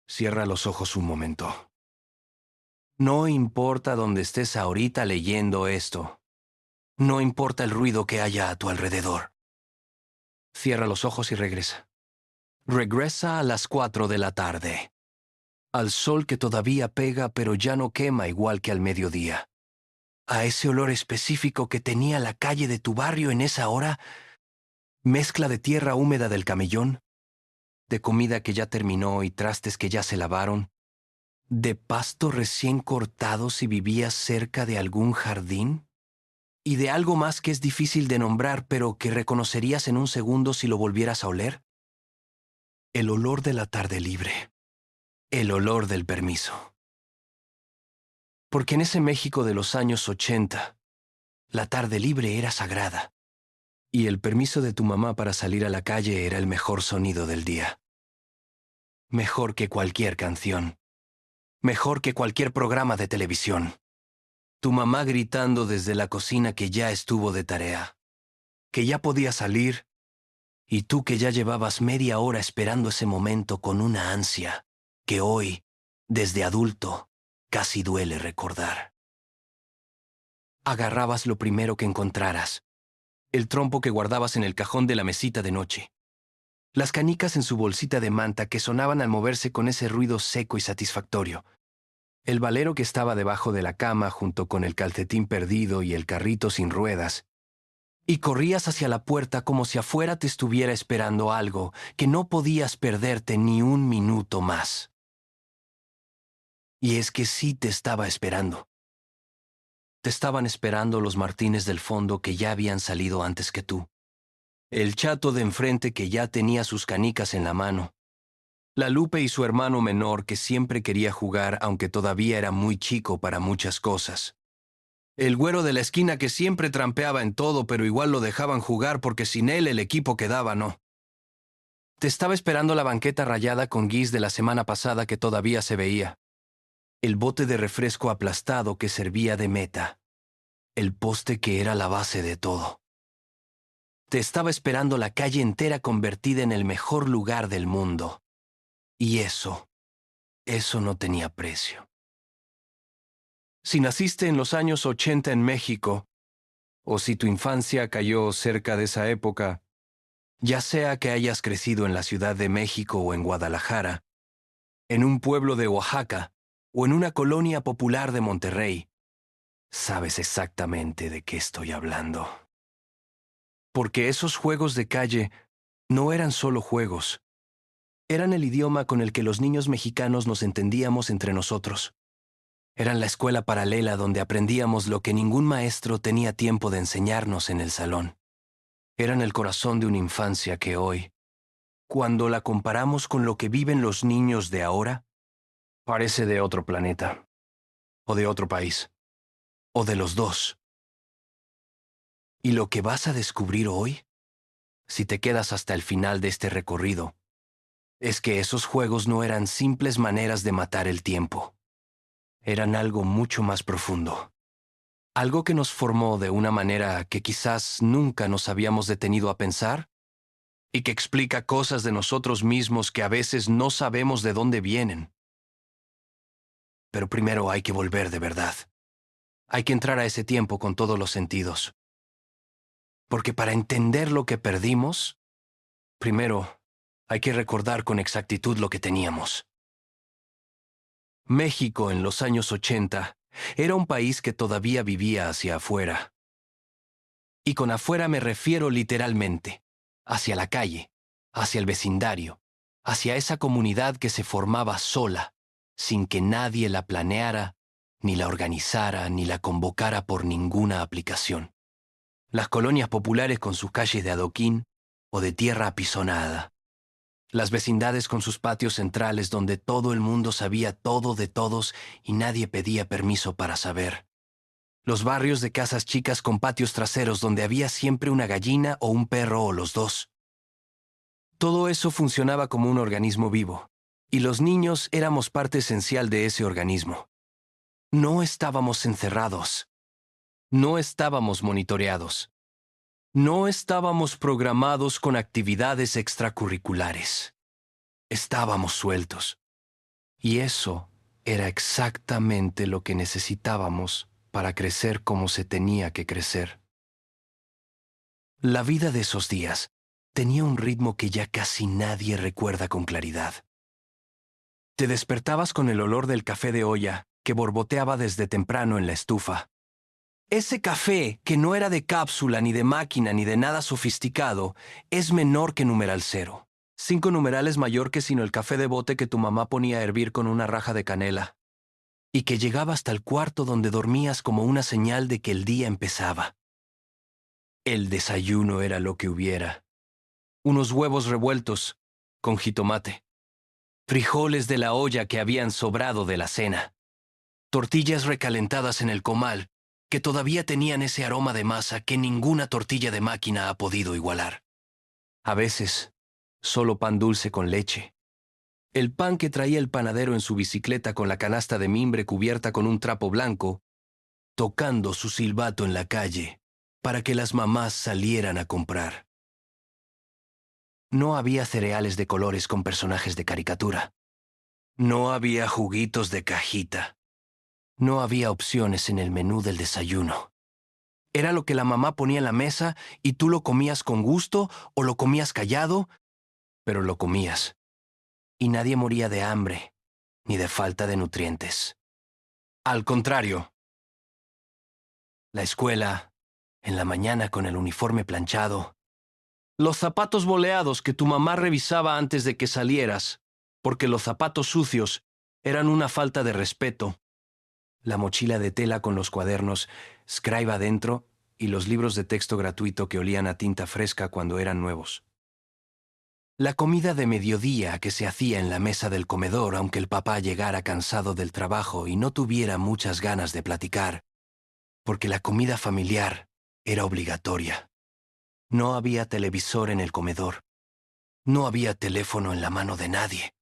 Cierra los ojos un momento. No importa dónde estés ahorita leyendo esto. No importa el ruido que haya a tu alrededor. Cierra los ojos y regresa. Regresa a las 4 de la tarde. Al sol que todavía pega pero ya no quema igual que al mediodía. A ese olor específico que tenía la calle de tu barrio en esa hora. Mezcla de tierra húmeda del camellón. De comida que ya terminó y trastes que ya se lavaron. ¿De pasto recién cortado si vivías cerca de algún jardín? ¿Y de algo más que es difícil de nombrar pero que reconocerías en un segundo si lo volvieras a oler? El olor de la tarde libre. El olor del permiso. Porque en ese México de los años 80, la tarde libre era sagrada. Y el permiso de tu mamá para salir a la calle era el mejor sonido del día. Mejor que cualquier canción. Mejor que cualquier programa de televisión. Tu mamá gritando desde la cocina que ya estuvo de tarea, que ya podía salir, y tú que ya llevabas media hora esperando ese momento con una ansia que hoy, desde adulto, casi duele recordar. Agarrabas lo primero que encontraras, el trompo que guardabas en el cajón de la mesita de noche, las canicas en su bolsita de manta que sonaban al moverse con ese ruido seco y satisfactorio, el valero que estaba debajo de la cama junto con el calcetín perdido y el carrito sin ruedas, y corrías hacia la puerta como si afuera te estuviera esperando algo que no podías perderte ni un minuto más. Y es que sí te estaba esperando. Te estaban esperando los Martínez del fondo que ya habían salido antes que tú. El chato de enfrente que ya tenía sus canicas en la mano. La Lupe y su hermano menor que siempre quería jugar aunque todavía era muy chico para muchas cosas. El güero de la esquina que siempre trampeaba en todo pero igual lo dejaban jugar porque sin él el equipo quedaba, ¿no? Te estaba esperando la banqueta rayada con guis de la semana pasada que todavía se veía. El bote de refresco aplastado que servía de meta. El poste que era la base de todo. Te estaba esperando la calle entera convertida en el mejor lugar del mundo. Y eso no tenía precio. Si naciste en los años 80 en México, o si tu infancia cayó cerca de esa época, ya sea que hayas crecido en la Ciudad de México o en Guadalajara, en un pueblo de Oaxaca o en una colonia popular de Monterrey, sabes exactamente de qué estoy hablando. Porque esos juegos de calle no eran solo juegos, eran el idioma con el que los niños mexicanos nos entendíamos entre nosotros. Eran la escuela paralela donde aprendíamos lo que ningún maestro tenía tiempo de enseñarnos en el salón. Eran el corazón de una infancia que hoy, cuando la comparamos con lo que viven los niños de ahora, parece de otro planeta, o de otro país, o de los dos. Y lo que vas a descubrir hoy, si te quedas hasta el final de este recorrido, es que esos juegos no eran simples maneras de matar el tiempo. Eran algo mucho más profundo. Algo que nos formó de una manera que quizás nunca nos habíamos detenido a pensar y que explica cosas de nosotros mismos que a veces no sabemos de dónde vienen. Pero primero hay que volver de verdad. Hay que entrar a ese tiempo con todos los sentidos. Porque para entender lo que perdimos, primero hay que recordar con exactitud lo que teníamos. México en los años 80 era un país que todavía vivía hacia afuera. Y con afuera me refiero literalmente, hacia la calle, hacia el vecindario, hacia esa comunidad que se formaba sola, sin que nadie la planeara, ni la organizara, ni la convocara por ninguna aplicación. Las colonias populares con sus calles de adoquín o de tierra apisonada. Las vecindades con sus patios centrales donde todo el mundo sabía todo de todos y nadie pedía permiso para saber. Los barrios de casas chicas con patios traseros donde había siempre una gallina o un perro o los dos. Todo eso funcionaba como un organismo vivo, y los niños éramos parte esencial de ese organismo. No estábamos encerrados. No estábamos monitoreados. No estábamos programados con actividades extracurriculares. Estábamos sueltos. Y eso era exactamente lo que necesitábamos para crecer como se tenía que crecer. La vida de esos días tenía un ritmo que ya casi nadie recuerda con claridad. Te despertabas con el olor del café de olla que borboteaba desde temprano en la estufa. Ese café, que no era de cápsula, ni de máquina, ni de nada sofisticado, es menor que numeral cero. 5 numerales mayor que sino el café de bote que tu mamá ponía a hervir con una raja de canela, y que llegaba hasta el cuarto donde dormías como una señal de que el día empezaba. El desayuno era lo que hubiera. Unos huevos revueltos, con jitomate. Frijoles de la olla que habían sobrado de la cena. Tortillas recalentadas en el comal, que todavía tenían ese aroma de masa que ninguna tortilla de máquina ha podido igualar. A veces, solo pan dulce con leche. El pan que traía el panadero en su bicicleta con la canasta de mimbre cubierta con un trapo blanco, tocando su silbato en la calle para que las mamás salieran a comprar. No había cereales de colores con personajes de caricatura. No había juguitos de cajita. No había opciones en el menú del desayuno. Era lo que la mamá ponía en la mesa y tú lo comías con gusto o lo comías callado, pero lo comías. Y nadie moría de hambre ni de falta de nutrientes. Al contrario, la escuela, en la mañana con el uniforme planchado, los zapatos boleados que tu mamá revisaba antes de que salieras, porque los zapatos sucios eran una falta de respeto, la mochila de tela con los cuadernos, Scribe adentro y los libros de texto gratuito que olían a tinta fresca cuando eran nuevos. La comida de mediodía que se hacía en la mesa del comedor aunque el papá llegara cansado del trabajo y no tuviera muchas ganas de platicar, porque la comida familiar era obligatoria. No había televisor en el comedor. No había teléfono en la mano de nadie.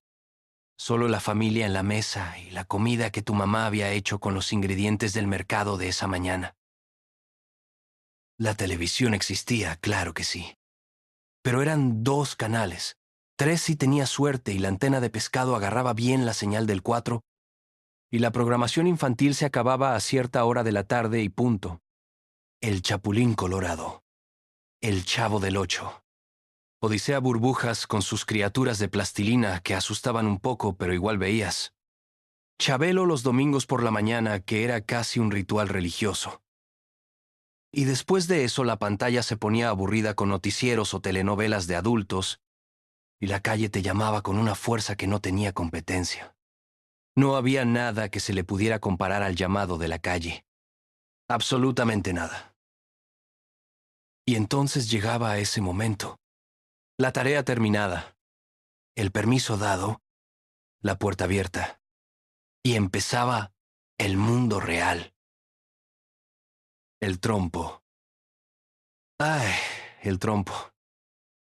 Solo la familia en la mesa y la comida que tu mamá había hecho con los ingredientes del mercado de esa mañana. La televisión existía, claro que sí. Pero eran 2 canales. 3 si tenías suerte y la antena de pescado agarraba bien la señal del 4, y la programación infantil se acababa a cierta hora de la tarde y punto. El Chapulín Colorado. El Chavo del Ocho. Odisea Burbujas con sus criaturas de plastilina que asustaban un poco, pero igual veías. Chabelo los domingos por la mañana, que era casi un ritual religioso. Y después de eso la pantalla se ponía aburrida con noticieros o telenovelas de adultos, y la calle te llamaba con una fuerza que no tenía competencia. No había nada que se le pudiera comparar al llamado de la calle. Absolutamente nada. Y entonces llegaba ese momento. La tarea terminada, el permiso dado, la puerta abierta, y empezaba el mundo real. El trompo. Ay, el trompo.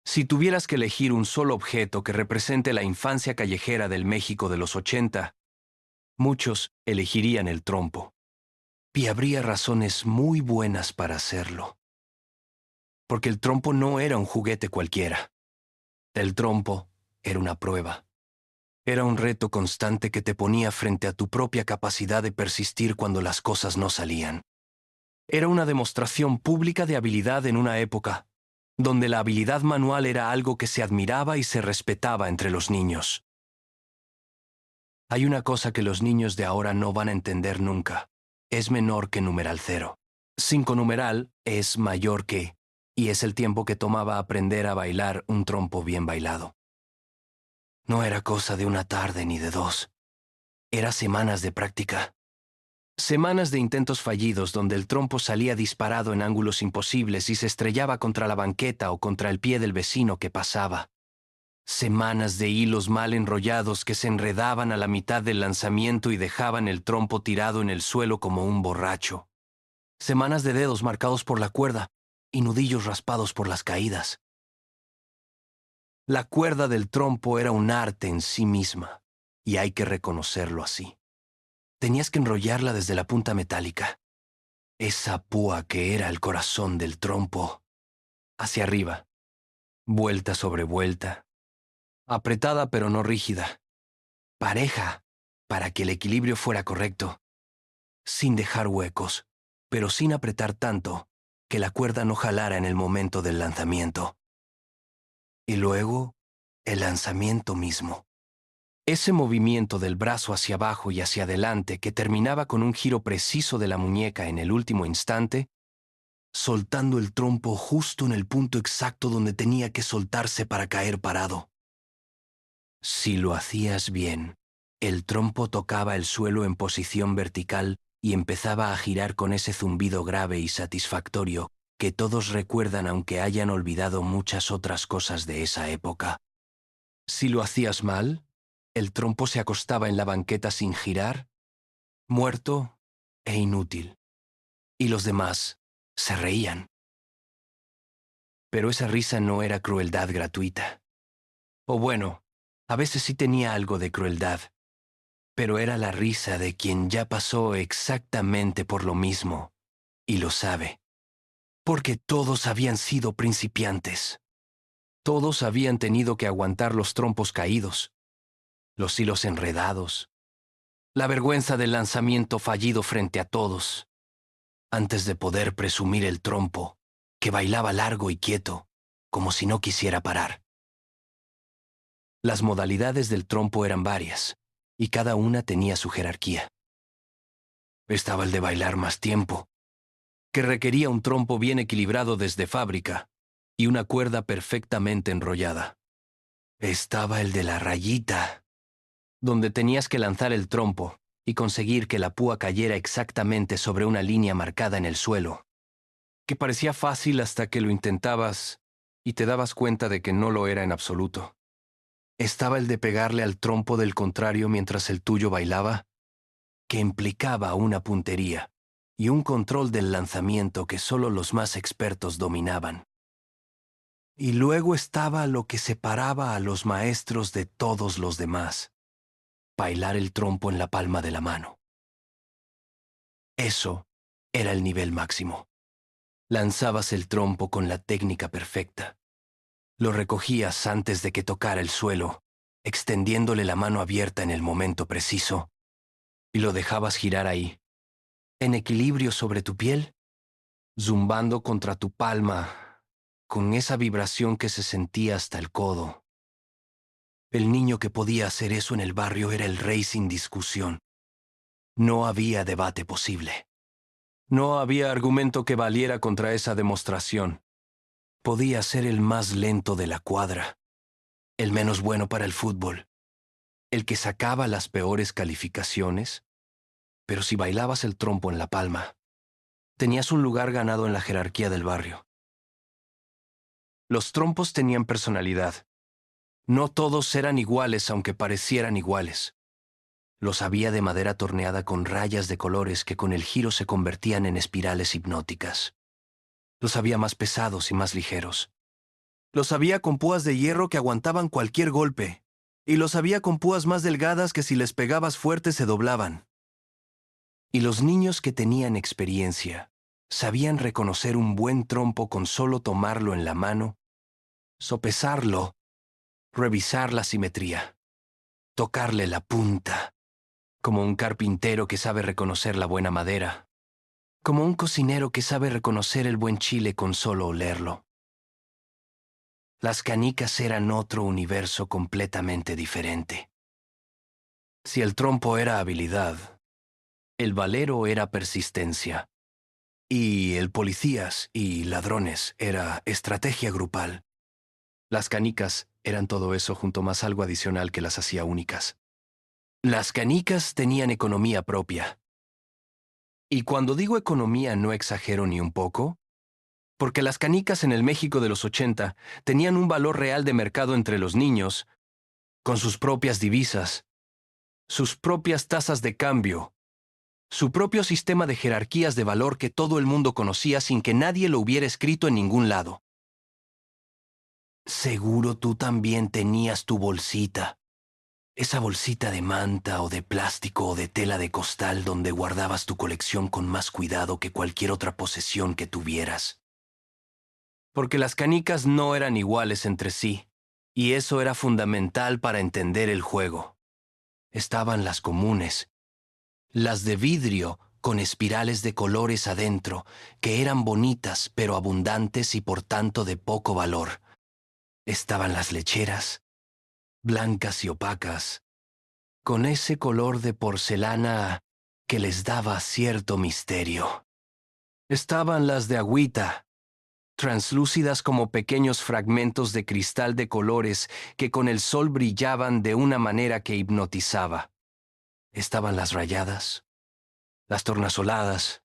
Si tuvieras que elegir un solo objeto que represente la infancia callejera del México de los 80, muchos elegirían el trompo. Y habría razones muy buenas para hacerlo. Porque el trompo no era un juguete cualquiera. El trompo era una prueba. Era un reto constante que te ponía frente a tu propia capacidad de persistir cuando las cosas no salían. Era una demostración pública de habilidad en una época donde la habilidad manual era algo que se admiraba y se respetaba entre los niños. Hay una cosa que los niños de ahora no van a entender nunca. Es menor que numeral cero. 5 numeral es mayor que, y es el tiempo que tomaba aprender a bailar un trompo bien bailado. No era cosa de una tarde ni de 2. Era semanas de práctica. Semanas de intentos fallidos donde el trompo salía disparado en ángulos imposibles y se estrellaba contra la banqueta o contra el pie del vecino que pasaba. Semanas de hilos mal enrollados que se enredaban a la mitad del lanzamiento y dejaban el trompo tirado en el suelo como un borracho. Semanas de dedos marcados por la cuerda y nudillos raspados por las caídas. La cuerda del trompo era un arte en sí misma, y hay que reconocerlo así. Tenías que enrollarla desde la punta metálica, esa púa que era el corazón del trompo, hacia arriba, vuelta sobre vuelta, apretada pero no rígida, pareja, para que el equilibrio fuera correcto, sin dejar huecos, pero sin apretar tanto que la cuerda no jalara en el momento del lanzamiento. Y luego, el lanzamiento mismo. Ese movimiento del brazo hacia abajo y hacia adelante que terminaba con un giro preciso de la muñeca en el último instante, soltando el trompo justo en el punto exacto donde tenía que soltarse para caer parado. Si lo hacías bien, el trompo tocaba el suelo en posición vertical y empezaba a girar con ese zumbido grave y satisfactorio que todos recuerdan aunque hayan olvidado muchas otras cosas de esa época. Si lo hacías mal, el trompo se acostaba en la banqueta sin girar, muerto e inútil. Y los demás se reían. Pero esa risa no era crueldad gratuita. O bueno, a veces sí tenía algo de crueldad, pero era la risa de quien ya pasó exactamente por lo mismo, y lo sabe. Porque todos habían sido principiantes. Todos habían tenido que aguantar los trompos caídos, los hilos enredados, la vergüenza del lanzamiento fallido frente a todos, antes de poder presumir el trompo, que bailaba largo y quieto, como si no quisiera parar. Las modalidades del trompo eran varias, y cada una tenía su jerarquía. Estaba el de bailar más tiempo, que requería un trompo bien equilibrado desde fábrica y una cuerda perfectamente enrollada. Estaba el de la rayita, donde tenías que lanzar el trompo y conseguir que la púa cayera exactamente sobre una línea marcada en el suelo, que parecía fácil hasta que lo intentabas y te dabas cuenta de que no lo era en absoluto. Estaba el de pegarle al trompo del contrario mientras el tuyo bailaba, que implicaba una puntería y un control del lanzamiento que solo los más expertos dominaban. Y luego estaba lo que separaba a los maestros de todos los demás: bailar el trompo en la palma de la mano. Eso era el nivel máximo. Lanzabas el trompo con la técnica perfecta. Lo recogías antes de que tocara el suelo, extendiéndole la mano abierta en el momento preciso, y lo dejabas girar ahí, en equilibrio sobre tu piel, zumbando contra tu palma, con esa vibración que se sentía hasta el codo. El niño que podía hacer eso en el barrio era el rey sin discusión. No había debate posible. No había argumento que valiera contra esa demostración. Podía ser el más lento de la cuadra, el menos bueno para el fútbol, el que sacaba las peores calificaciones, pero si bailabas el trompo en la palma, tenías un lugar ganado en la jerarquía del barrio. Los trompos tenían personalidad. No todos eran iguales aunque parecieran iguales. Los había de madera torneada con rayas de colores que con el giro se convertían en espirales hipnóticas. Los había más pesados y más ligeros. Los había con púas de hierro que aguantaban cualquier golpe, y los había con púas más delgadas que si les pegabas fuerte se doblaban. Y los niños que tenían experiencia sabían reconocer un buen trompo con solo tomarlo en la mano, sopesarlo, revisar la simetría, tocarle la punta, como un carpintero que sabe reconocer la buena madera, como un cocinero que sabe reconocer el buen chile con solo olerlo. Las canicas eran otro universo completamente diferente. Si el trompo era habilidad, el valero era persistencia, y el policías y ladrones era estrategia grupal. Las canicas eran todo eso junto más algo adicional que las hacía únicas. Las canicas tenían economía propia. Y cuando digo economía no exagero ni un poco, porque las canicas en el México de los 80 tenían un valor real de mercado entre los niños, con sus propias divisas, sus propias tasas de cambio, su propio sistema de jerarquías de valor que todo el mundo conocía sin que nadie lo hubiera escrito en ningún lado. Seguro tú también tenías tu bolsita. Esa bolsita de manta o de plástico o de tela de costal donde guardabas tu colección con más cuidado que cualquier otra posesión que tuvieras. Porque las canicas no eran iguales entre sí, y eso era fundamental para entender el juego. Estaban las comunes, las de vidrio con espirales de colores adentro, que eran bonitas pero abundantes y por tanto de poco valor. Estaban las lecheras, blancas y opacas, con ese color de porcelana que les daba cierto misterio. Estaban las de agüita, translúcidas como pequeños fragmentos de cristal de colores que con el sol brillaban de una manera que hipnotizaba. Estaban las rayadas, las tornasoladas,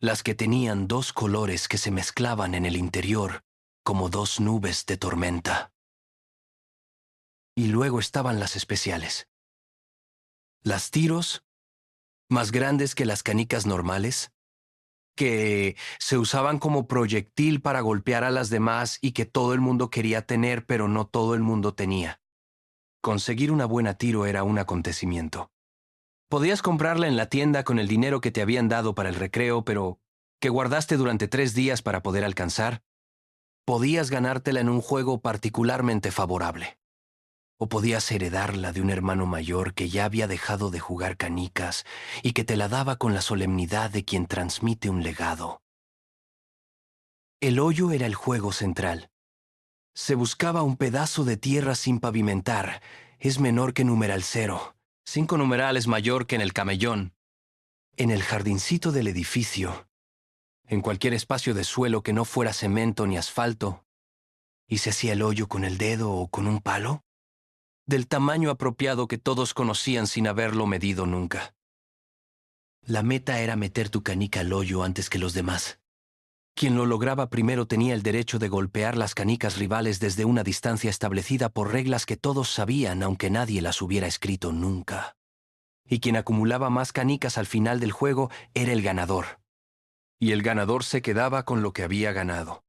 las que tenían dos colores que se mezclaban en el interior como dos nubes de tormenta. Y luego estaban las especiales. Las tiros, más grandes que las canicas normales, que se usaban como proyectil para golpear a las demás y que todo el mundo quería tener, pero no todo el mundo tenía. Conseguir una buena tiro era un acontecimiento. Podías comprarla en la tienda con el dinero que te habían dado para el recreo, pero que guardaste durante 3 días para poder alcanzar. Podías ganártela en un juego particularmente favorable. O podías heredarla de un hermano mayor que ya había dejado de jugar canicas y que te la daba con la solemnidad de quien transmite un legado. El hoyo era el juego central. Se buscaba un pedazo de tierra sin pavimentar. Es menor que numeral 0. 5 numerales mayor que en el camellón. En el jardincito del edificio. En cualquier espacio de suelo que no fuera cemento ni asfalto. ¿Y se hacía el hoyo con el dedo o con un palo? Del tamaño apropiado que todos conocían sin haberlo medido nunca. La meta era meter tu canica al hoyo antes que los demás. Quien lo lograba primero tenía el derecho de golpear las canicas rivales desde una distancia establecida por reglas que todos sabían aunque nadie las hubiera escrito nunca. Y quien acumulaba más canicas al final del juego era el ganador. Y el ganador se quedaba con lo que había ganado.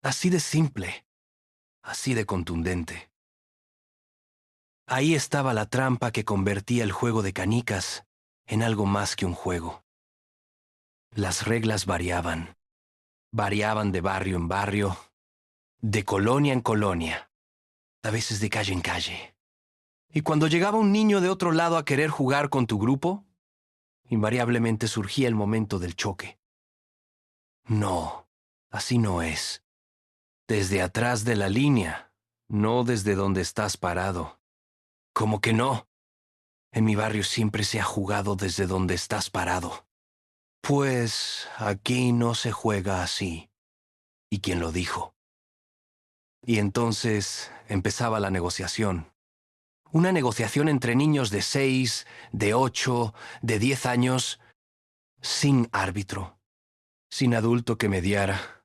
Así de simple, así de contundente. Ahí estaba la trampa que convertía el juego de canicas en algo más que un juego. Las reglas variaban. Variaban de barrio en barrio, de colonia en colonia, a veces de calle en calle. Y cuando llegaba un niño de otro lado a querer jugar con tu grupo, invariablemente surgía el momento del choque. No, así no es. Desde atrás de la línea, no desde donde estás parado. ¿Cómo que no? En mi barrio siempre se ha jugado desde donde estás parado. Pues aquí no se juega así. ¿Y quién lo dijo? Y entonces empezaba la negociación. Una negociación entre niños de 6, de 8, de 10 años, sin árbitro, sin adulto que mediara,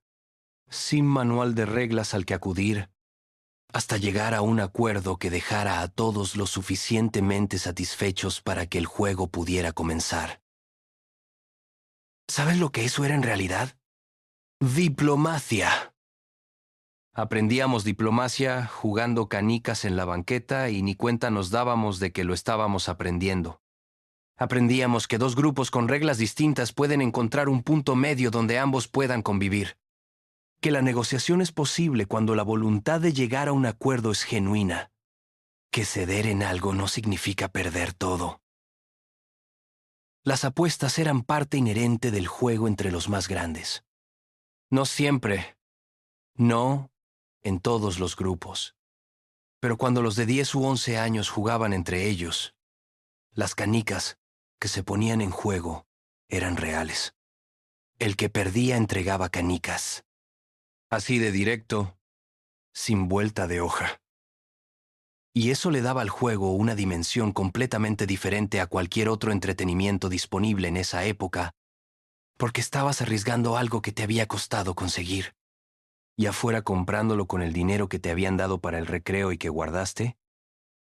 sin manual de reglas al que acudir, hasta llegar a un acuerdo que dejara a todos lo suficientemente satisfechos para que el juego pudiera comenzar. ¿Sabes lo que eso era en realidad? Diplomacia. Aprendíamos diplomacia jugando canicas en la banqueta y ni cuenta nos dábamos de que lo estábamos aprendiendo. Aprendíamos que dos grupos con reglas distintas pueden encontrar un punto medio donde ambos puedan convivir. Que la negociación es posible cuando la voluntad de llegar a un acuerdo es genuina. Que ceder en algo no significa perder todo. Las apuestas eran parte inherente del juego entre los más grandes. No siempre. No en todos los grupos. Pero cuando los de 10 u 11 años jugaban entre ellos, las canicas que se ponían en juego eran reales. El que perdía entregaba canicas. Así de directo, sin vuelta de hoja. Y eso le daba al juego una dimensión completamente diferente a cualquier otro entretenimiento disponible en esa época, porque estabas arriesgando algo que te había costado conseguir. Ya fuera comprándolo con el dinero que te habían dado para el recreo y que guardaste,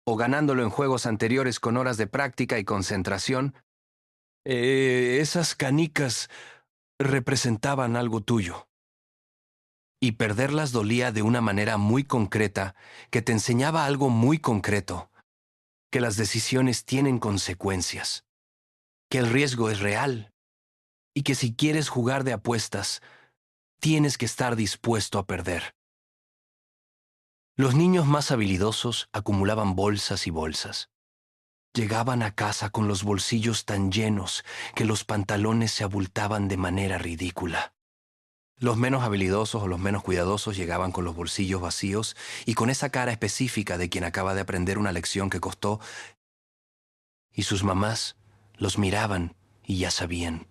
o ganándolo en juegos anteriores con horas de práctica y concentración, esas canicas representaban algo tuyo. Y perderlas dolía de una manera muy concreta, que te enseñaba algo muy concreto, que las decisiones tienen consecuencias, que el riesgo es real, y que si quieres jugar de apuestas, tienes que estar dispuesto a perder. Los niños más habilidosos acumulaban bolsas y bolsas. Llegaban a casa con los bolsillos tan llenos que los pantalones se abultaban de manera ridícula. Los menos habilidosos o los menos cuidadosos llegaban con los bolsillos vacíos y con esa cara específica de quien acaba de aprender una lección que costó, y sus mamás los miraban y ya sabían.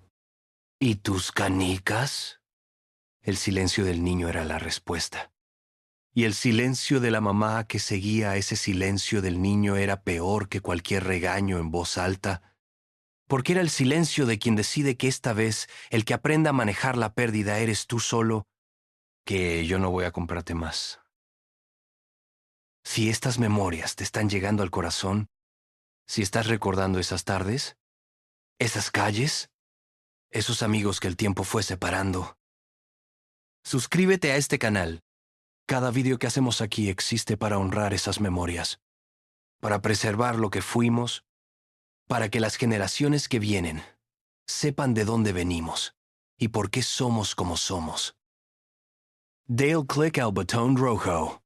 ¿Y tus canicas? El silencio del niño era la respuesta. Y el silencio de la mamá que seguía a ese silencio del niño era peor que cualquier regaño en voz alta, porque era el silencio de quien decide que esta vez el que aprenda a manejar la pérdida eres tú solo, que yo no voy a comprarte más. Si estas memorias te están llegando al corazón, si estás recordando esas tardes, esas calles, esos amigos que el tiempo fue separando, suscríbete a este canal. Cada vídeo que hacemos aquí existe para honrar esas memorias, para preservar lo que fuimos, para que las generaciones que vienen sepan de dónde venimos y por qué somos como somos. Dale click al botón rojo.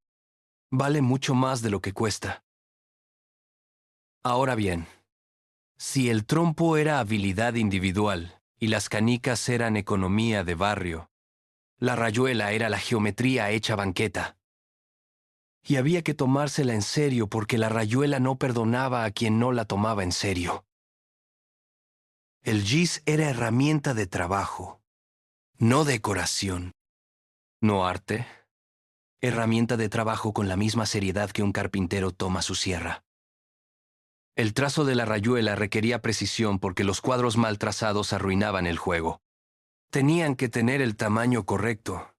Vale mucho más de lo que cuesta. Ahora bien, si el trompo era habilidad individual y las canicas eran economía de barrio, la rayuela era la geometría hecha banqueta. Y había que tomársela en serio porque la rayuela no perdonaba a quien no la tomaba en serio. El gis era herramienta de trabajo, no decoración, no arte. Herramienta de trabajo con la misma seriedad que un carpintero toma su sierra. El trazo de la rayuela requería precisión porque los cuadros mal trazados arruinaban el juego. Tenían que tener el tamaño correcto,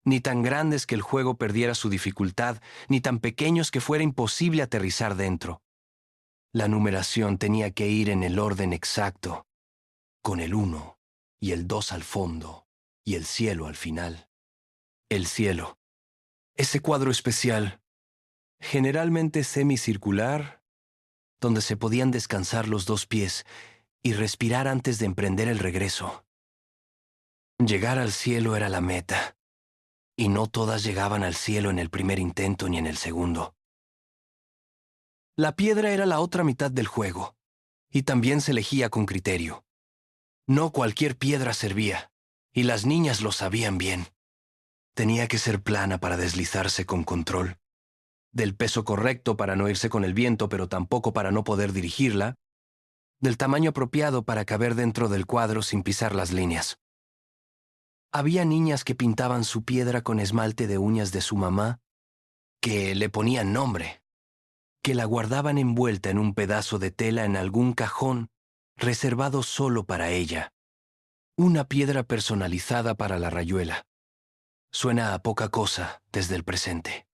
ni tan grandes que el juego perdiera su dificultad, ni tan pequeños que fuera imposible aterrizar dentro. La numeración tenía que ir en el orden exacto, con el 1 y el 2 al fondo y el cielo al final. El cielo. Ese cuadro especial, generalmente semicircular, donde se podían descansar los dos pies y respirar antes de emprender el regreso. Llegar al cielo era la meta, y no todas llegaban al cielo en el primer intento ni en el segundo. La piedra era la otra mitad del juego, y también se elegía con criterio. No cualquier piedra servía, y las niñas lo sabían bien. Tenía que ser plana para deslizarse con control, del peso correcto para no irse con el viento, pero tampoco para no poder dirigirla, del tamaño apropiado para caber dentro del cuadro sin pisar las líneas. Había niñas que pintaban su piedra con esmalte de uñas de su mamá, que le ponían nombre, que la guardaban envuelta en un pedazo de tela en algún cajón, reservado solo para ella. Una piedra personalizada para la rayuela. Suena a poca cosa desde el presente.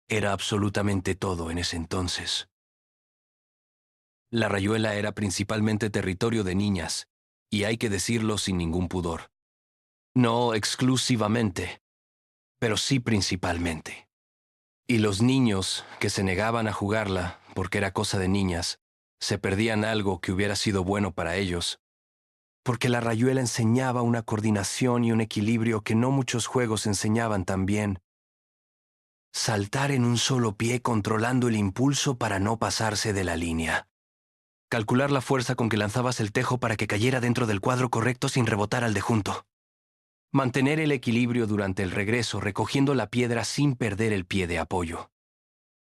Era absolutamente todo en ese entonces. La rayuela era principalmente territorio de niñas, y hay que decirlo sin ningún pudor. No exclusivamente, pero sí principalmente. Y los niños que se negaban a jugarla porque era cosa de niñas, se perdían algo que hubiera sido bueno para ellos, porque la rayuela enseñaba una coordinación y un equilibrio que no muchos juegos enseñaban tan bien. Saltar en un solo pie controlando el impulso para no pasarse de la línea. Calcular la fuerza con que lanzabas el tejo para que cayera dentro del cuadro correcto sin rebotar al de junto. Mantener el equilibrio durante el regreso recogiendo la piedra sin perder el pie de apoyo.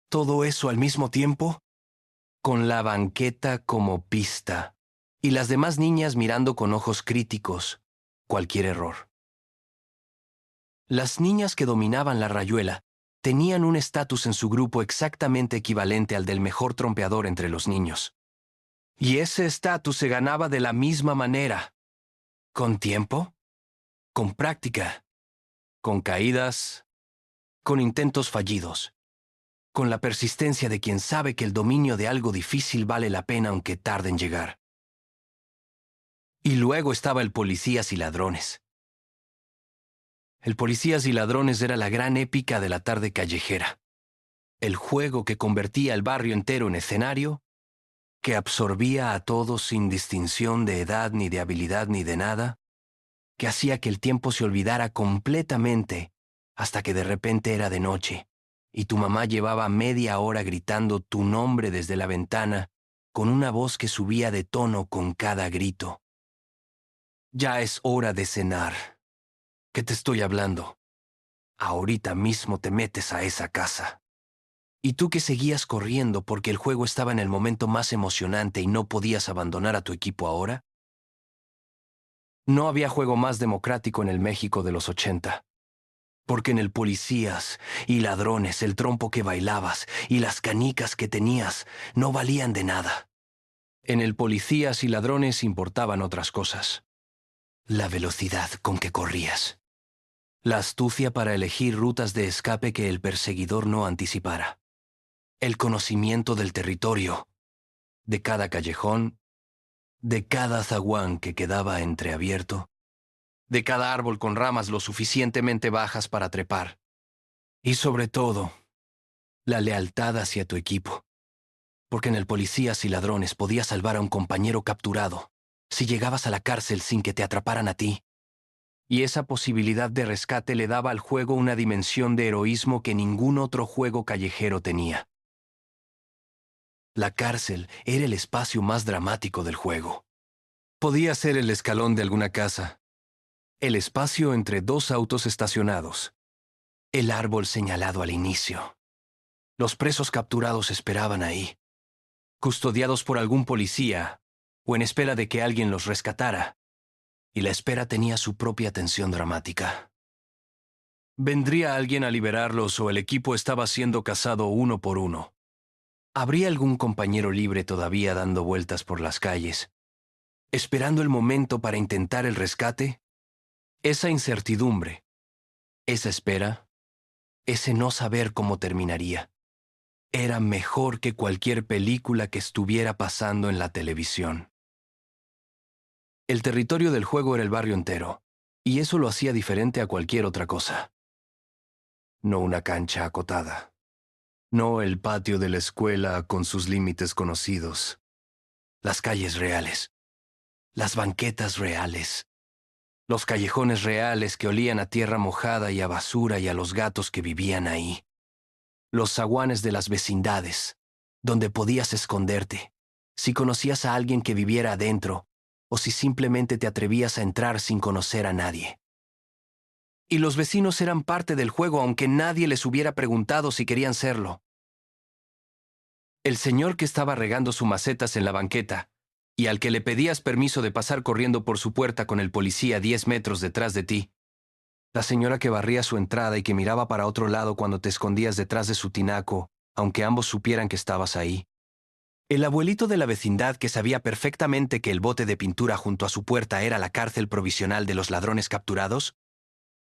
Todo eso al mismo tiempo, con la banqueta como pista y las demás niñas mirando con ojos críticos cualquier error. Las niñas que dominaban la rayuela tenían un estatus en su grupo exactamente equivalente al del mejor trompeador entre los niños. Y ese estatus se ganaba de la misma manera. ¿Con tiempo? Con práctica. Con caídas. Con intentos fallidos. Con la persistencia de quien sabe que el dominio de algo difícil vale la pena aunque tarde en llegar. Y luego estaba el Policías y Ladrones. El Policías y Ladrones era la gran épica de la tarde callejera. El juego que convertía el barrio entero en escenario, que absorbía a todos sin distinción de edad ni de habilidad ni de nada, que hacía que el tiempo se olvidara completamente hasta que de repente era de noche y tu mamá llevaba media hora gritando tu nombre desde la ventana con una voz que subía de tono con cada grito. «Ya es hora de cenar. ¿Qué te estoy hablando? Ahorita mismo te metes a esa casa». Y tú que seguías corriendo porque el juego estaba en el momento más emocionante y no podías abandonar a tu equipo ahora. No había juego más democrático en el México de los 80. Porque en el policías y ladrones el trompo que bailabas y las canicas que tenías no valían de nada. En el policías y ladrones importaban otras cosas. La velocidad con que corrías. La astucia para elegir rutas de escape que el perseguidor no anticipara. El conocimiento del territorio, de cada callejón, de cada zaguán que quedaba entreabierto, de cada árbol con ramas lo suficientemente bajas para trepar. Y sobre todo, la lealtad hacia tu equipo. Porque en el policías y ladrones podías salvar a un compañero capturado si llegabas a la cárcel sin que te atraparan a ti. Y esa posibilidad de rescate le daba al juego una dimensión de heroísmo que ningún otro juego callejero tenía. La cárcel era el espacio más dramático del juego. Podía ser el escalón de alguna casa, el espacio entre dos autos estacionados, el árbol señalado al inicio. Los presos capturados esperaban ahí, custodiados por algún policía o en espera de que alguien los rescatara, y la espera tenía su propia tensión dramática. ¿Vendría alguien a liberarlos o el equipo estaba siendo cazado uno por uno? ¿Habría algún compañero libre todavía dando vueltas por las calles, esperando el momento para intentar el rescate? Esa incertidumbre, esa espera, ese no saber cómo terminaría, era mejor que cualquier película que estuviera pasando en la televisión. El territorio del juego era el barrio entero, y eso lo hacía diferente a cualquier otra cosa. No una cancha acotada. No el patio de la escuela con sus límites conocidos. Las calles reales. Las banquetas reales. Los callejones reales que olían a tierra mojada y a basura y a los gatos que vivían ahí. Los zaguanes de las vecindades, donde podías esconderte, si conocías a alguien que viviera adentro, o si simplemente te atrevías a entrar sin conocer a nadie. Y los vecinos eran parte del juego aunque nadie les hubiera preguntado si querían serlo. El señor que estaba regando sus macetas en la banqueta, y al que le pedías permiso de pasar corriendo por su puerta con el policía 10 metros detrás de ti. La señora que barría su entrada y que miraba para otro lado cuando te escondías detrás de su tinaco, aunque ambos supieran que estabas ahí. El abuelito de la vecindad que sabía perfectamente que el bote de pintura junto a su puerta era la cárcel provisional de los ladrones capturados,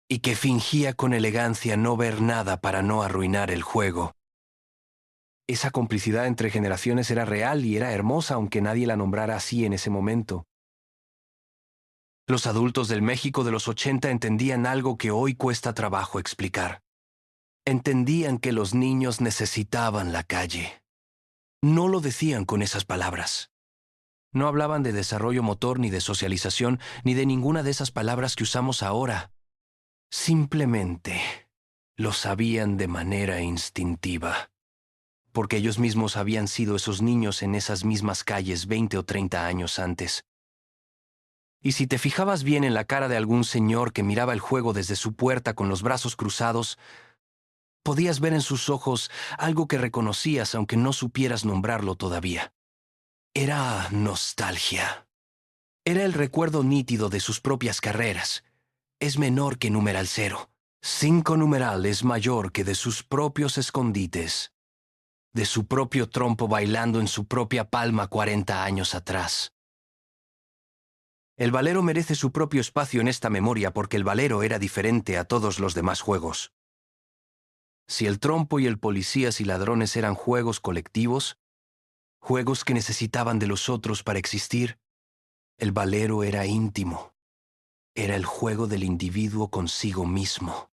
y que fingía con elegancia no ver nada para no arruinar el juego. Esa complicidad entre generaciones era real y era hermosa aunque nadie la nombrara así en ese momento. Los adultos del México de los 80 entendían algo que hoy cuesta trabajo explicar. Entendían que los niños necesitaban la calle. No lo decían con esas palabras. No hablaban de desarrollo motor ni de socialización ni de ninguna de esas palabras que usamos ahora. Simplemente lo sabían de manera instintiva. Porque ellos mismos habían sido esos niños en esas mismas calles 20 o 30 años antes. Y si te fijabas bien en la cara de algún señor que miraba el juego desde su puerta con los brazos cruzados, podías ver en sus ojos algo que reconocías aunque no supieras nombrarlo todavía. Era nostalgia. Era el recuerdo nítido de sus propias carreras. Es menor que numeral 0. 5 numeral es mayor que de sus propios escondites. De su propio trompo bailando en su propia palma 40 años atrás. El valero merece su propio espacio en esta memoria porque el valero era diferente a todos los demás juegos. Si el trompo y el policías y ladrones eran juegos colectivos, juegos que necesitaban de los otros para existir, el valero era íntimo. Era el juego del individuo consigo mismo.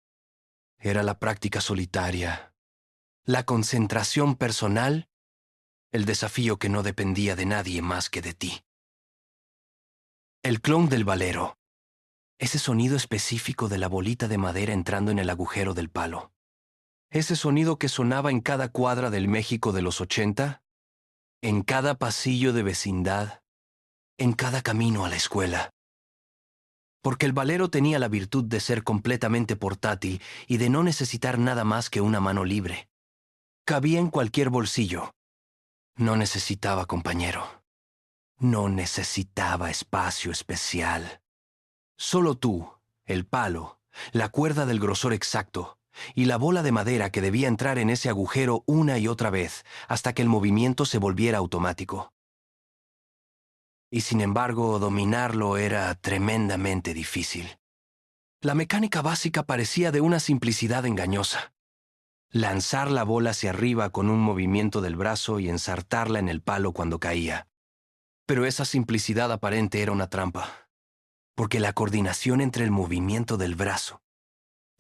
Era la práctica solitaria, la concentración personal, el desafío que no dependía de nadie más que de ti. El clon del valero. Ese sonido específico de la bolita de madera entrando en el agujero del palo. Ese sonido que sonaba en cada cuadra del México de los 80. en cada pasillo de vecindad, en cada camino a la escuela. Porque el valero tenía la virtud de ser completamente portátil y de no necesitar nada más que una mano libre. Cabía en cualquier bolsillo. No necesitaba compañero. No necesitaba espacio especial. Solo tú, el palo, la cuerda del grosor exacto y la bola de madera que debía entrar en ese agujero una y otra vez hasta que el movimiento se volviera automático. Y sin embargo, dominarlo era tremendamente difícil. La mecánica básica parecía de una simplicidad engañosa. Lanzar la bola hacia arriba con un movimiento del brazo y ensartarla en el palo cuando caía. Pero esa simplicidad aparente era una trampa, porque la coordinación entre el movimiento del brazo,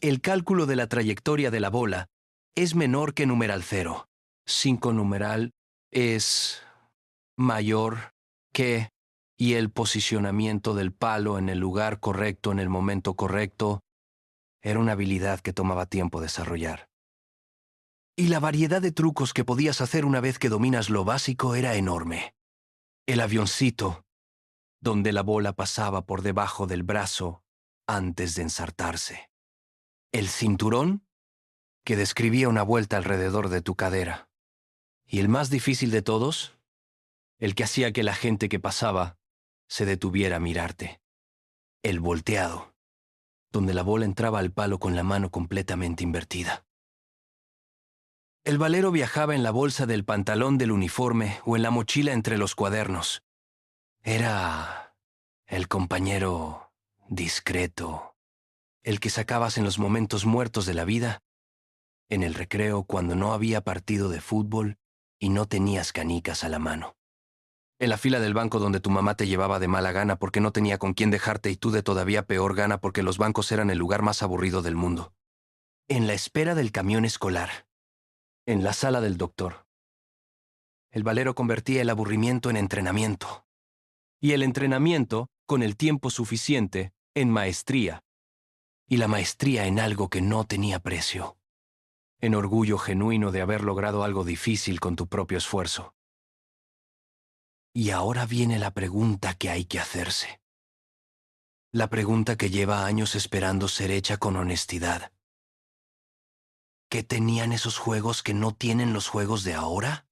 el cálculo de la trayectoria de la bola, es menor que numeral 0. 5 numeral es mayor que, y el posicionamiento del palo en el lugar correcto en el momento correcto era una habilidad que tomaba tiempo desarrollar. Y la variedad de trucos que podías hacer una vez que dominas lo básico era enorme. El avioncito, donde la bola pasaba por debajo del brazo antes de ensartarse. El cinturón, que describía una vuelta alrededor de tu cadera. Y el más difícil de todos, el que hacía que la gente que pasaba se detuviera a mirarte. El volteado, donde la bola entraba al palo con la mano completamente invertida. El valero viajaba en la bolsa del pantalón del uniforme o en la mochila entre los cuadernos. Era el compañero discreto, el que sacabas en los momentos muertos de la vida, en el recreo cuando no había partido de fútbol y no tenías canicas a la mano. En la fila del banco donde tu mamá te llevaba de mala gana porque no tenía con quién dejarte y tú de todavía peor gana porque los bancos eran el lugar más aburrido del mundo. En la espera del camión escolar. En la sala del doctor. El valero convertía el aburrimiento en entrenamiento. Y el entrenamiento, con el tiempo suficiente, en maestría. Y la maestría en algo que no tenía precio. En orgullo genuino de haber logrado algo difícil con tu propio esfuerzo. Y ahora viene la pregunta que hay que hacerse. La pregunta que lleva años esperando ser hecha con honestidad. ¿Qué tenían esos juegos que no tienen los juegos de ahora?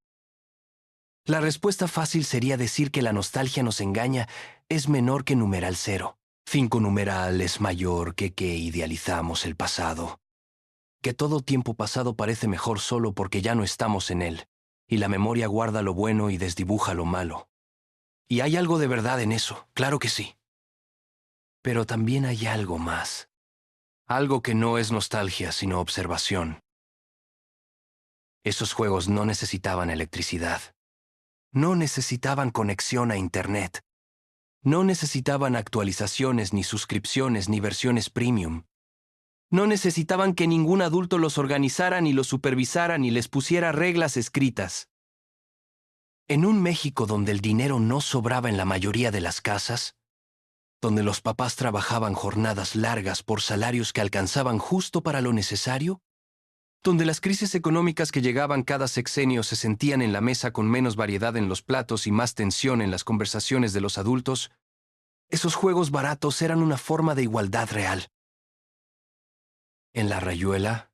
La respuesta fácil sería decir que la nostalgia nos engaña es menor que numeral 0. 5 numeral es mayor que idealizamos el pasado. Que todo tiempo pasado parece mejor solo porque ya no estamos en él, y la memoria guarda lo bueno y desdibuja lo malo. Y hay algo de verdad en eso, claro que sí. Pero también hay algo más. Algo que no es nostalgia, sino observación. Esos juegos no necesitaban electricidad. No necesitaban conexión a Internet. No necesitaban actualizaciones, ni suscripciones, ni versiones premium. No necesitaban que ningún adulto los organizara, ni los supervisara, ni les pusiera reglas escritas. En un México donde el dinero no sobraba en la mayoría de las casas, donde los papás trabajaban jornadas largas por salarios que alcanzaban justo para lo necesario, donde las crisis económicas que llegaban cada sexenio se sentían en la mesa con menos variedad en los platos y más tensión en las conversaciones de los adultos, esos juegos baratos eran una forma de igualdad real. En la rayuela,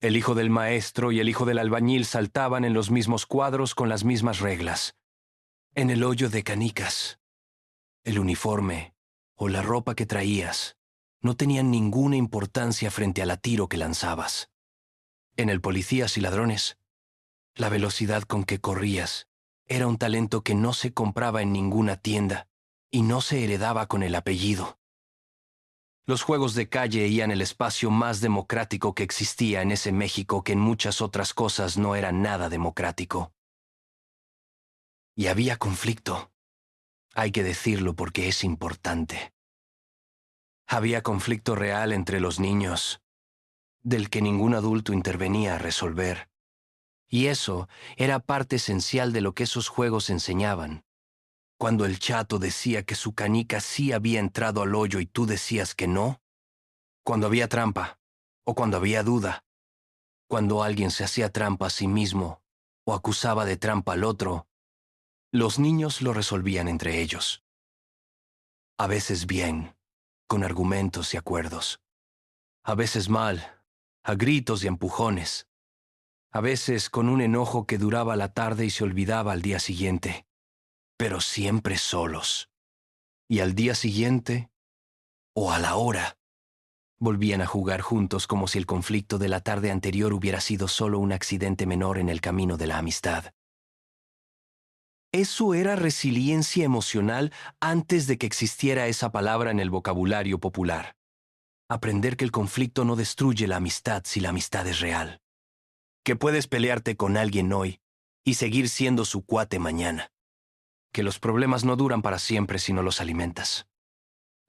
el hijo del maestro y el hijo del albañil saltaban en los mismos cuadros con las mismas reglas. En el hoyo de canicas, el uniforme o la ropa que traías no tenían ninguna importancia frente a la tiro que lanzabas. En el policías y ladrones, la velocidad con que corrías era un talento que no se compraba en ninguna tienda y no se heredaba con el apellido. Los juegos de calle eran el espacio más democrático que existía en ese México que en muchas otras cosas no era nada democrático. Y había conflicto. Hay que decirlo porque es importante. Había conflicto real entre los niños, del que ningún adulto intervenía a resolver. Y eso era parte esencial de lo que esos juegos enseñaban. Cuando el chato decía que su canica sí había entrado al hoyo y tú decías que no, cuando había trampa, o cuando había duda, cuando alguien se hacía trampa a sí mismo, o acusaba de trampa al otro, Los niños lo resolvían entre ellos. A veces bien, con argumentos y acuerdos. A veces mal, a gritos y empujones. A veces con un enojo que duraba la tarde y se olvidaba al día siguiente. Pero siempre solos. Y al día siguiente, o a la hora, volvían a jugar juntos como si el conflicto de la tarde anterior hubiera sido solo un accidente menor en el camino de la amistad. Eso era resiliencia emocional antes de que existiera esa palabra en el vocabulario popular. Aprender que el conflicto no destruye la amistad si la amistad es real. Que puedes pelearte con alguien hoy y seguir siendo su cuate mañana. Que los problemas no duran para siempre si no los alimentas.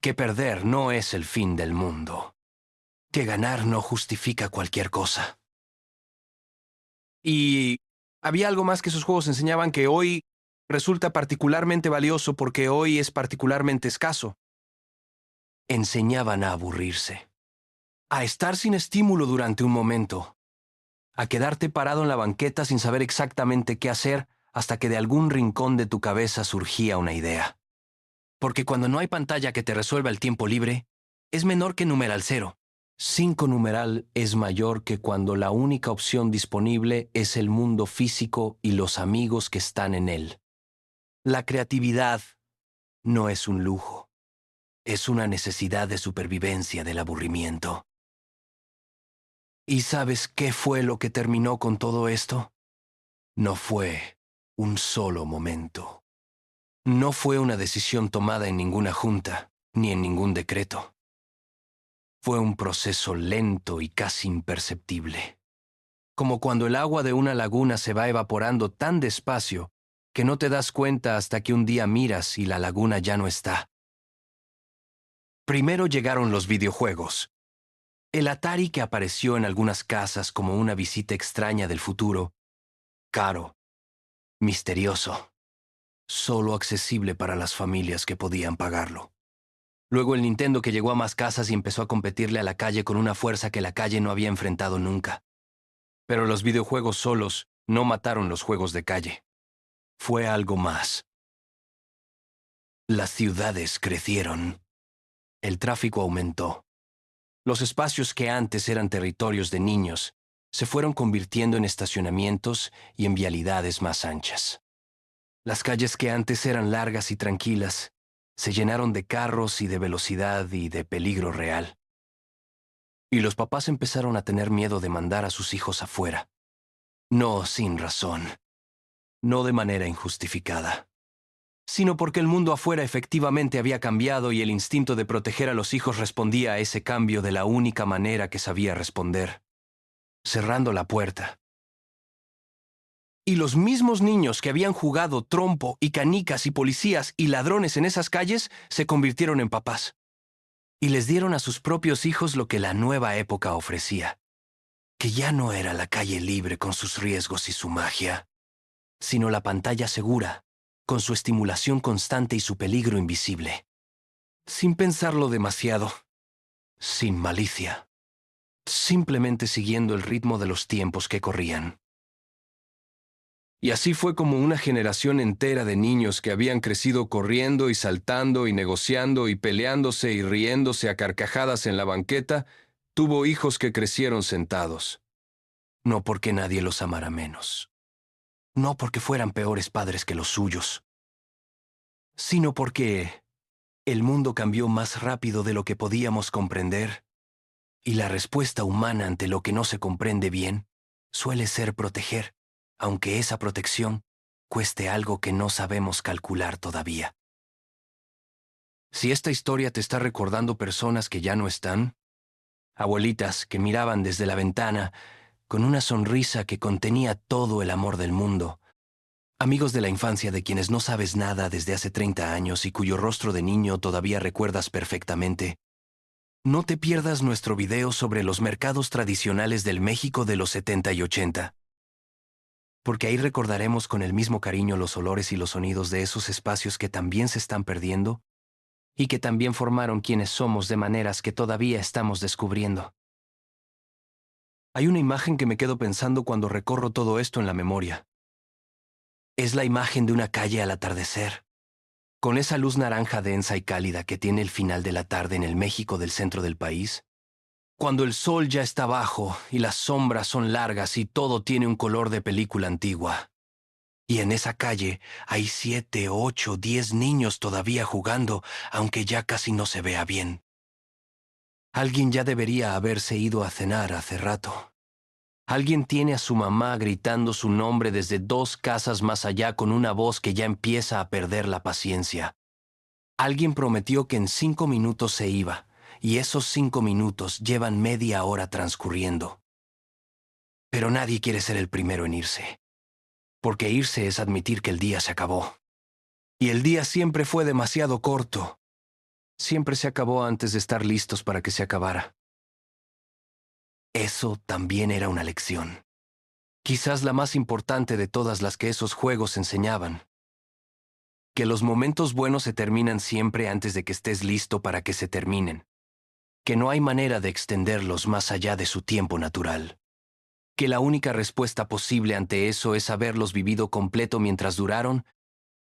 Que perder no es el fin del mundo. Que ganar no justifica cualquier cosa. Y había algo más que esos juegos enseñaban que hoy resulta particularmente valioso porque hoy es particularmente escaso. Enseñaban a aburrirse. A estar sin estímulo durante un momento. A quedarte parado en la banqueta sin saber exactamente qué hacer hasta que de algún rincón de tu cabeza surgía una idea. Porque cuando no hay pantalla que te resuelva el tiempo libre, es menor que numeral cero. 5 numeral es mayor que cuando la única opción disponible es el mundo físico y los amigos que están en él. La creatividad no es un lujo, es una necesidad de supervivencia del aburrimiento. ¿Y sabes qué fue lo que terminó con todo esto? No fue un solo momento. No fue una decisión tomada en ninguna junta, ni en ningún decreto. Fue un proceso lento y casi imperceptible. Como cuando el agua de una laguna se va evaporando tan despacio que no te das cuenta hasta que un día miras y la laguna ya no está. Primero llegaron los videojuegos. El Atari que apareció en algunas casas como una visita extraña del futuro, caro, misterioso, solo accesible para las familias que podían pagarlo. Luego el Nintendo que llegó a más casas y empezó a competirle a la calle con una fuerza que la calle no había enfrentado nunca. Pero los videojuegos solos no mataron los juegos de calle. Fue algo más. Las ciudades crecieron. El tráfico aumentó. Los espacios que antes eran territorios de niños se fueron convirtiendo en estacionamientos y en vialidades más anchas. Las calles que antes eran largas y tranquilas se llenaron de carros y de velocidad y de peligro real. Y los papás empezaron a tener miedo de mandar a sus hijos afuera. No sin razón. No de manera injustificada. Sino porque el mundo afuera efectivamente había cambiado y el instinto de proteger a los hijos respondía a ese cambio de la única manera que sabía responder. Cerrando la puerta. Y los mismos niños que habían jugado trompo y canicas y policías y ladrones en esas calles se convirtieron en papás. Y les dieron a sus propios hijos lo que la nueva época ofrecía. Que ya no era la calle libre con sus riesgos y su magia, sino la pantalla segura, con su estimulación constante y su peligro invisible. Sin pensarlo demasiado, sin malicia, simplemente siguiendo el ritmo de los tiempos que corrían. Y así fue como una generación entera de niños que habían crecido corriendo y saltando y negociando y peleándose y riéndose a carcajadas en la banqueta, tuvo hijos que crecieron sentados. No porque nadie los amara menos. No porque fueran peores padres que los suyos. Sino porque el mundo cambió más rápido de lo que podíamos comprender, y la respuesta humana ante lo que no se comprende bien suele ser proteger, aunque esa protección cueste algo que no sabemos calcular todavía. Si esta historia te está recordando personas que ya no están, abuelitas que miraban desde la ventana con una sonrisa que contenía todo el amor del mundo, amigos de la infancia de quienes no sabes nada desde hace 30 años y cuyo rostro de niño todavía recuerdas perfectamente, no te pierdas nuestro video sobre los mercados tradicionales del México de los 70 y 80. Porque ahí recordaremos con el mismo cariño los olores y los sonidos de esos espacios que también se están perdiendo y que también formaron quienes somos de maneras que todavía estamos descubriendo. Hay una imagen que me quedo pensando cuando recorro todo esto en la memoria. Es la imagen de una calle al atardecer, con esa luz naranja densa y cálida que tiene el final de la tarde en el México del centro del país, cuando el sol ya está bajo y las sombras son largas y todo tiene un color de película antigua. Y en esa calle hay 7, 8, 10 niños todavía jugando, aunque ya casi no se vea bien. Alguien ya debería haberse ido a cenar hace rato. Alguien tiene a su mamá gritando su nombre desde 2 casas más allá con una voz que ya empieza a perder la paciencia. Alguien prometió que en 5 minutos se iba, y esos 5 minutos llevan media hora transcurriendo. Pero nadie quiere ser el primero en irse, porque irse es admitir que el día se acabó. Y el día siempre fue demasiado corto. Siempre se acabó antes de estar listos para que se acabara. Eso también era una lección. Quizás la más importante de todas las que esos juegos enseñaban. Que los momentos buenos se terminan siempre antes de que estés listo para que se terminen. Que no hay manera de extenderlos más allá de su tiempo natural. Que la única respuesta posible ante eso es haberlos vivido completo mientras duraron,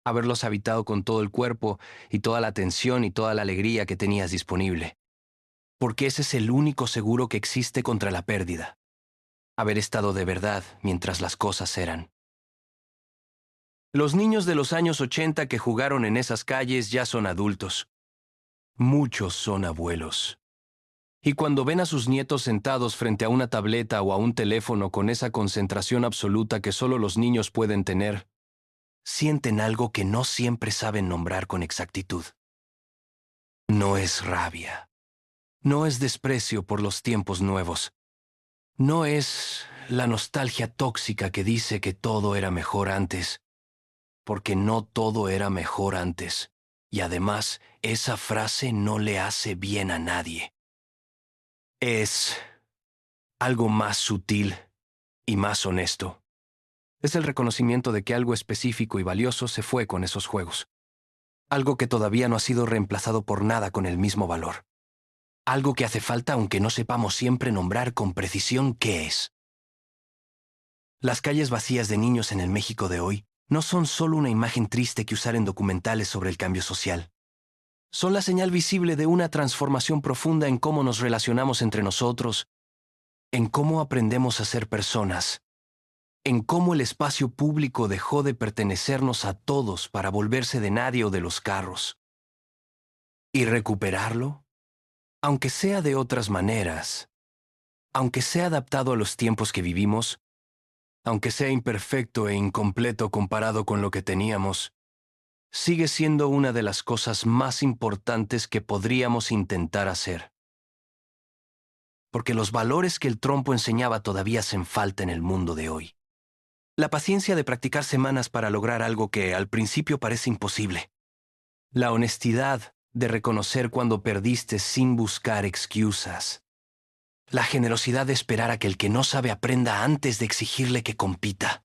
haberlos habitado con todo el cuerpo y toda la atención y toda la alegría que tenías disponible. Porque ese es el único seguro que existe contra la pérdida. Haber estado de verdad mientras las cosas eran. Los niños de los años 80 que jugaron en esas calles ya son adultos. Muchos son abuelos. Y cuando ven a sus nietos sentados frente a una tableta o a un teléfono con esa concentración absoluta que solo los niños pueden tener, sienten algo que no siempre saben nombrar con exactitud. No es rabia. No es desprecio por los tiempos nuevos. No es la nostalgia tóxica que dice que todo era mejor antes, porque no todo era mejor antes, y además esa frase no le hace bien a nadie. Es algo más sutil y más honesto. Es el reconocimiento de que algo específico y valioso se fue con esos juegos. Algo que todavía no ha sido reemplazado por nada con el mismo valor. Algo que hace falta aunque no sepamos siempre nombrar con precisión qué es. Las calles vacías de niños en el México de hoy no son solo una imagen triste que usar en documentales sobre el cambio social. Son la señal visible de una transformación profunda en cómo nos relacionamos entre nosotros, en cómo aprendemos a ser personas, en cómo el espacio público dejó de pertenecernos a todos para volverse de nadie o de los carros. Y recuperarlo, aunque sea de otras maneras, aunque sea adaptado a los tiempos que vivimos, aunque sea imperfecto e incompleto comparado con lo que teníamos, sigue siendo una de las cosas más importantes que podríamos intentar hacer. Porque los valores que el trompo enseñaba todavía hacen falta en el mundo de hoy. La paciencia de practicar semanas para lograr algo que al principio parece imposible. La honestidad de reconocer cuando perdiste sin buscar excusas. La generosidad de esperar a que el que no sabe aprenda antes de exigirle que compita.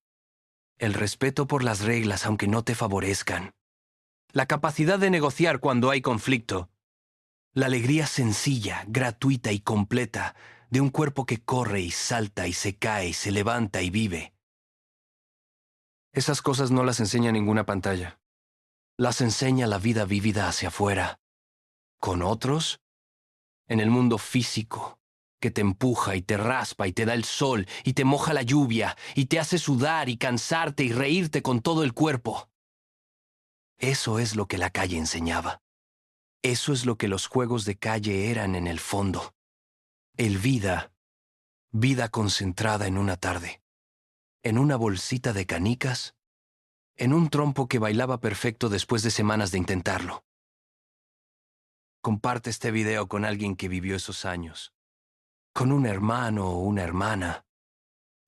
El respeto por las reglas aunque no te favorezcan. La capacidad de negociar cuando hay conflicto. La alegría sencilla, gratuita y completa de un cuerpo que corre y salta y se cae y se levanta y vive. Esas cosas no las enseña ninguna pantalla. Las enseña la vida vivida hacia afuera. Con otros, en el mundo físico, que te empuja y te raspa y te da el sol y te moja la lluvia y te hace sudar y cansarte y reírte con todo el cuerpo. Eso es lo que la calle enseñaba. Eso es lo que los juegos de calle eran en el fondo. Vida concentrada en una tarde, en una bolsita de canicas, en un trompo que bailaba perfecto después de semanas de intentarlo. Comparte este video con alguien que vivió esos años. Con un hermano o una hermana.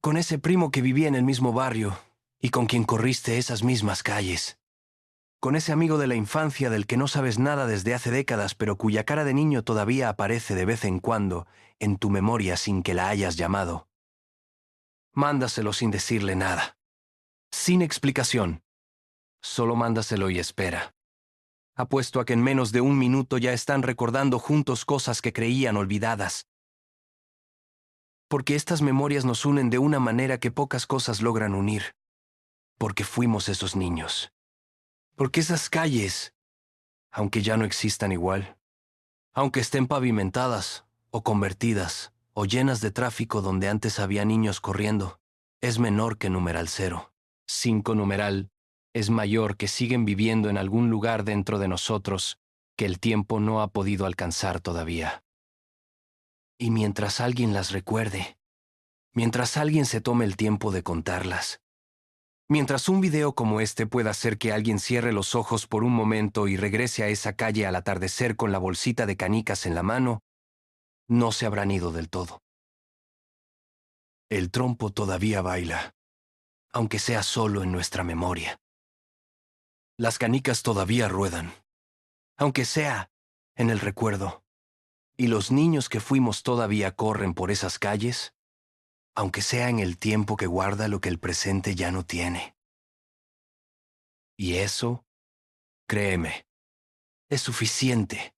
Con ese primo que vivía en el mismo barrio y con quien corriste esas mismas calles. Con ese amigo de la infancia del que no sabes nada desde hace décadas, pero cuya cara de niño todavía aparece de vez en cuando en tu memoria sin que la hayas llamado. Mándaselo sin decirle nada. Sin explicación. Solo mándaselo y espera. Apuesto a que en menos de 1 minuto ya están recordando juntos cosas que creían olvidadas. Porque estas memorias nos unen de una manera que pocas cosas logran unir. porque fuimos esos niños. Porque esas calles, aunque ya no existan igual, aunque estén pavimentadas, o convertidas, o llenas de tráfico donde antes había niños corriendo, es menor que numeral 0. 5 numeral es mayor que siguen viviendo en algún lugar dentro de nosotros que el tiempo no ha podido alcanzar todavía. Y mientras alguien las recuerde, mientras alguien se tome el tiempo de contarlas, mientras un video como este pueda hacer que alguien cierre los ojos por un momento y regrese a esa calle al atardecer con la bolsita de canicas en la mano, no se habrán ido del todo. El trompo todavía baila, aunque sea solo en nuestra memoria. Las canicas todavía ruedan, aunque sea en el recuerdo. Y los niños que fuimos todavía corren por esas calles, aunque sea en el tiempo que guarda lo que el presente ya no tiene. Y eso, créeme, es suficiente